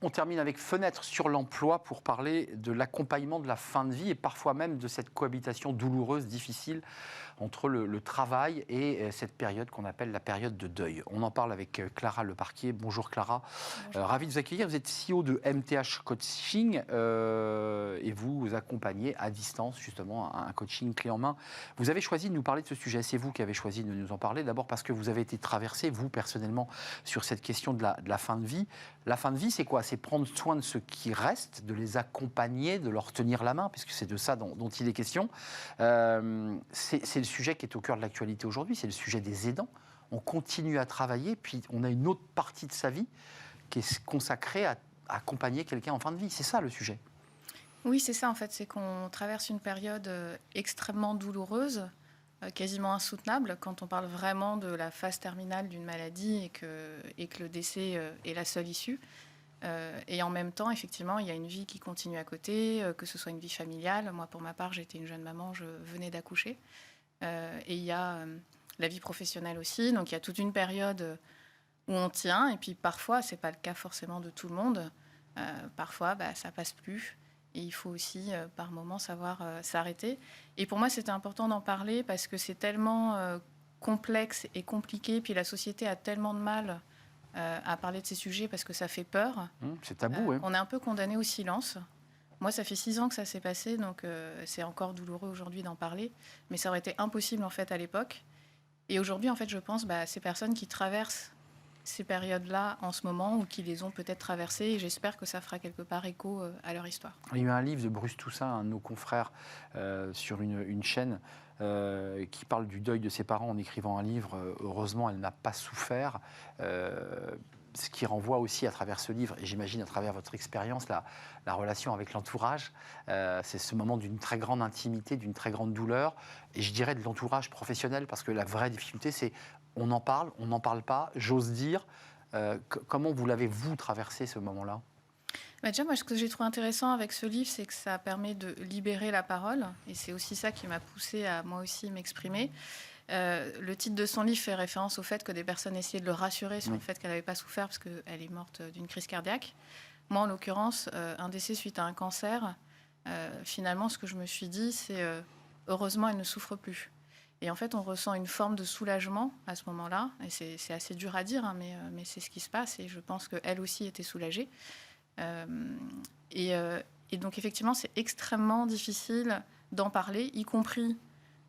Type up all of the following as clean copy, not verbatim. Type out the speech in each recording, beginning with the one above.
On termine avec Fenêtre sur l'emploi pour parler de l'accompagnement de la fin de vie et parfois même de cette cohabitation douloureuse, difficile entre le travail et cette période qu'on appelle la période de deuil. On en parle avec Clara Leparquier. Bonjour Clara. Bonjour. Ravi de vous accueillir. Vous êtes CEO de MTH Coaching et vous accompagnez à distance justement un coaching clé en main. Vous avez choisi de nous parler de ce sujet. C'est vous qui avez choisi de nous en parler. D'abord parce que vous avez été traversé, vous personnellement, sur cette question de la fin de vie. La fin de vie, c'est quoi? C'est prendre soin de ceux qui restent, de les accompagner, de leur tenir la main, puisque c'est de ça dont il est question. C'est le sujet qui est au cœur de l'actualité aujourd'hui, c'est le sujet des aidants. On continue à travailler, puis on a une autre partie de sa vie qui est consacrée à accompagner quelqu'un en fin de vie. C'est ça le sujet. Oui, c'est ça en fait, c'est qu'on traverse une période extrêmement douloureuse, quasiment insoutenable, quand on parle vraiment de la phase terminale d'une maladie et que le décès est la seule issue. Et en même temps, effectivement, il y a une vie qui continue à côté, que ce soit une vie familiale. Moi, pour ma part, j'étais une jeune maman, je venais d'accoucher. Et il y a la vie professionnelle aussi. Donc, il y a toute une période où on tient. Et puis, parfois, ce n'est pas le cas forcément de tout le monde. Parfois, ça ne passe plus. Et il faut aussi, par moments, savoir s'arrêter. Et pour moi, c'était important d'en parler parce que c'est tellement complexe et compliqué. Puis la société a tellement de mal à parler de ces sujets parce que ça fait peur. C'est tabou, On est un peu condamné au silence. Moi, ça fait 6 ans que ça s'est passé, donc c'est encore douloureux aujourd'hui d'en parler. Mais ça aurait été impossible, en fait, à l'époque. Et aujourd'hui, en fait, je pense ces personnes qui traversent ces périodes-là en ce moment ou qui les ont peut-être traversées. Et j'espère que ça fera quelque part écho à leur histoire. Il y a eu un livre de Bruce Toussaint, un de nos confrères, sur une chaîne qui parle du deuil de ses parents en écrivant un livre. Heureusement, elle n'a pas souffert. Ce qui renvoie aussi à travers ce livre, et j'imagine à travers votre expérience, la relation avec l'entourage. C'est ce moment d'une très grande intimité, d'une très grande douleur, et je dirais de l'entourage professionnel, parce que la vraie difficulté, c'est on n'en parle pas, j'ose dire. Comment vous l'avez, vous, traversé ce moment-là? Déjà, moi, ce que j'ai trouvé intéressant avec ce livre, c'est que ça permet de libérer la parole, et c'est aussi ça qui m'a poussée à moi aussi m'exprimer. Le titre de son livre fait référence au fait que des personnes essayaient de le rassurer sur le fait qu'elle n'avait pas souffert parce qu'elle est morte d'une crise cardiaque. Moi, en l'occurrence, un décès suite à un cancer, finalement, ce que je me suis dit, c'est heureusement, elle ne souffre plus. Et en fait, on ressent une forme de soulagement à ce moment-là, et c'est assez dur à dire, hein, mais c'est ce qui se passe, et je pense qu'elle aussi était soulagée. Et donc, effectivement, c'est extrêmement difficile d'en parler, y compris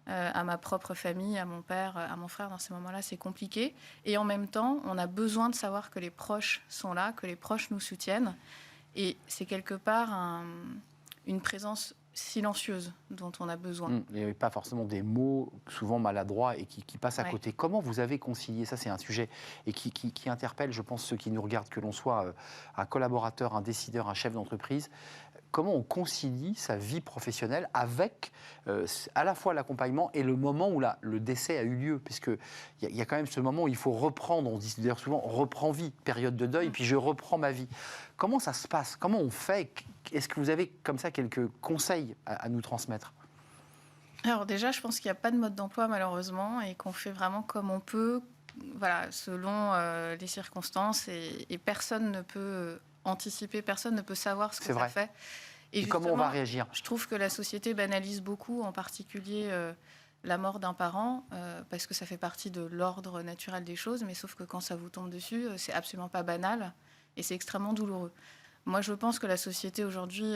à ma propre famille, à mon père, à mon frère. Dans ces moments-là, c'est compliqué. Et en même temps, on a besoin de savoir que les proches sont là, que les proches nous soutiennent. Et c'est quelque part une présence silencieuse dont on a besoin. Il n'y avait pas forcément des mots souvent maladroits et qui passent à côté. Comment vous avez concilié? Ça, c'est un sujet et qui interpelle, je pense, ceux qui nous regardent, que l'on soit un collaborateur, un décideur, un chef d'entreprise. Comment on concilie sa vie professionnelle avec à la fois l'accompagnement et le moment où le décès a eu lieu? Puisqu'il y a quand même ce moment où il faut reprendre, on dit d'ailleurs souvent, reprends vie, période de deuil, puis je reprends ma vie. Comment ça se passe? Comment on fait? Est-ce que vous avez comme ça quelques conseils à nous transmettre? Alors déjà, je pense qu'il n'y a pas de mode d'emploi malheureusement et qu'on fait vraiment comme on peut, voilà, selon les circonstances et personne ne peut anticiper, personne ne peut savoir ce que ça fait. Et comment on va réagir? Je trouve que la société banalise beaucoup, en particulier la mort d'un parent, parce que ça fait partie de l'ordre naturel des choses, mais sauf que quand ça vous tombe dessus, c'est absolument pas banal et c'est extrêmement douloureux. Moi, je pense que la société aujourd'hui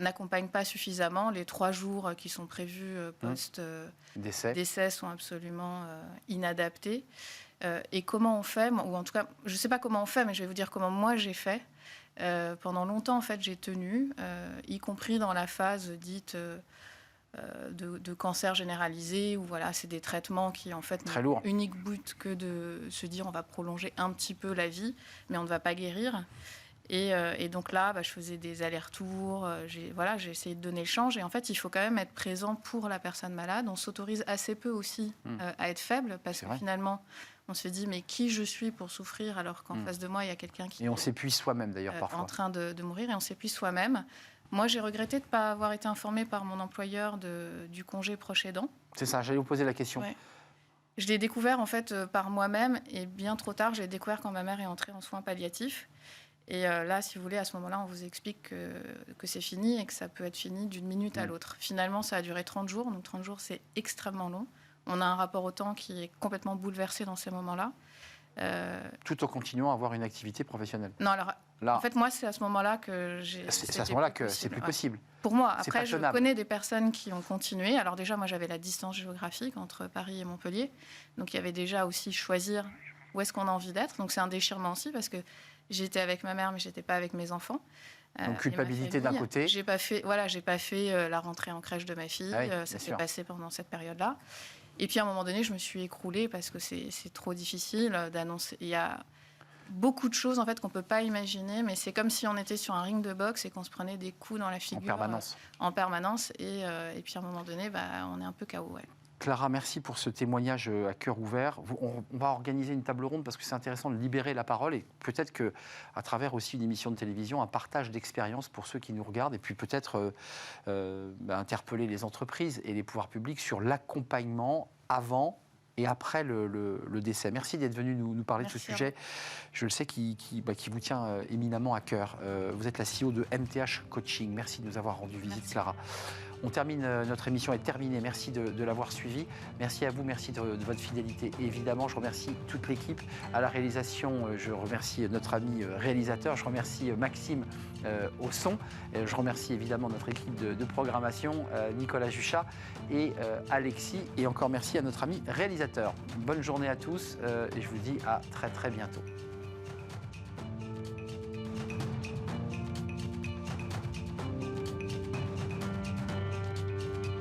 n'accompagne pas suffisamment. Les 3 jours qui sont prévus post-décès sont absolument inadaptés. Et comment on fait, ou en tout cas, je ne sais pas comment on fait, mais je vais vous dire comment moi j'ai fait. Pendant longtemps, en fait, j'ai tenu, y compris dans la phase dite de cancer généralisé, où voilà, c'est des traitements qui, en fait, n'ont unique but que de se dire on va prolonger un petit peu la vie, mais on ne va pas guérir. Et donc là, je faisais des allers-retours, j'ai essayé de donner le change. Et en fait, il faut quand même être présent pour la personne malade. On s'autorise assez peu aussi à être faible, parce que finalement, on se dit, mais qui je suis pour souffrir alors qu'en face de moi, il y a quelqu'un qui Et on s'épuise soi-même d'ailleurs parfois. En train de mourir, et on s'épuise soi-même. Moi, j'ai regretté de ne pas avoir été informée par mon employeur du congé proche aidant. C'est ça, j'allais vous poser la question. Ouais. Je l'ai découvert en fait par moi-même, et bien trop tard, je l'ai découvert quand ma mère est entrée en soins palliatifs. Et là, si vous voulez, à ce moment-là, on vous explique que c'est fini et que ça peut être fini d'une minute à l'autre. Finalement, ça a duré 30 jours. Donc 30 jours, c'est extrêmement long. On a un rapport au temps qui est complètement bouleversé dans ces moments-là. Tout en continuant à avoir une activité professionnelle. Non, alors, là, en fait, moi, c'est à ce moment-là que j'ai... C'est à ce moment-là que c'est plus possible. Pour moi, après, je connais des personnes qui ont continué. Alors déjà, moi, j'avais la distance géographique entre Paris et Montpellier. Donc, il y avait déjà aussi choisir où est-ce qu'on a envie d'être. Donc, c'est un déchirement aussi parce que j'étais avec ma mère, mais je n'étais pas avec mes enfants. Donc, culpabilité d'un côté. J'ai pas fait la rentrée en crèche de ma fille. Ça s'est passé pendant cette période-là. Et puis, à un moment donné, je me suis écroulée parce que c'est trop difficile d'annoncer. Il y a beaucoup de choses en fait qu'on ne peut pas imaginer, mais c'est comme si on était sur un ring de boxe et qu'on se prenait des coups dans la figure en permanence. Et puis à un moment donné, on est un peu KO. Ouais. Clara, merci pour ce témoignage à cœur ouvert. On va organiser une table ronde parce que c'est intéressant de libérer la parole et peut-être qu'à travers aussi une émission de télévision, un partage d'expérience pour ceux qui nous regardent et puis peut-être interpeller les entreprises et les pouvoirs publics sur l'accompagnement avant et après le décès. Merci d'être venu nous parler de ce sujet. Je le sais qui vous tient éminemment à cœur. Vous êtes la CEO de MTH Coaching. Merci de nous avoir rendu visite, Clara. On termine, notre émission est terminée. Merci de l'avoir suivi. Merci à vous, merci de votre fidélité. Et évidemment, je remercie toute l'équipe. À la réalisation, je remercie notre ami réalisateur. Je remercie Maxime au son. Je remercie évidemment notre équipe de programmation, Nicolas Juchat et Alexis. Et encore merci à notre ami réalisateur. Bonne journée à tous et je vous dis à très très bientôt.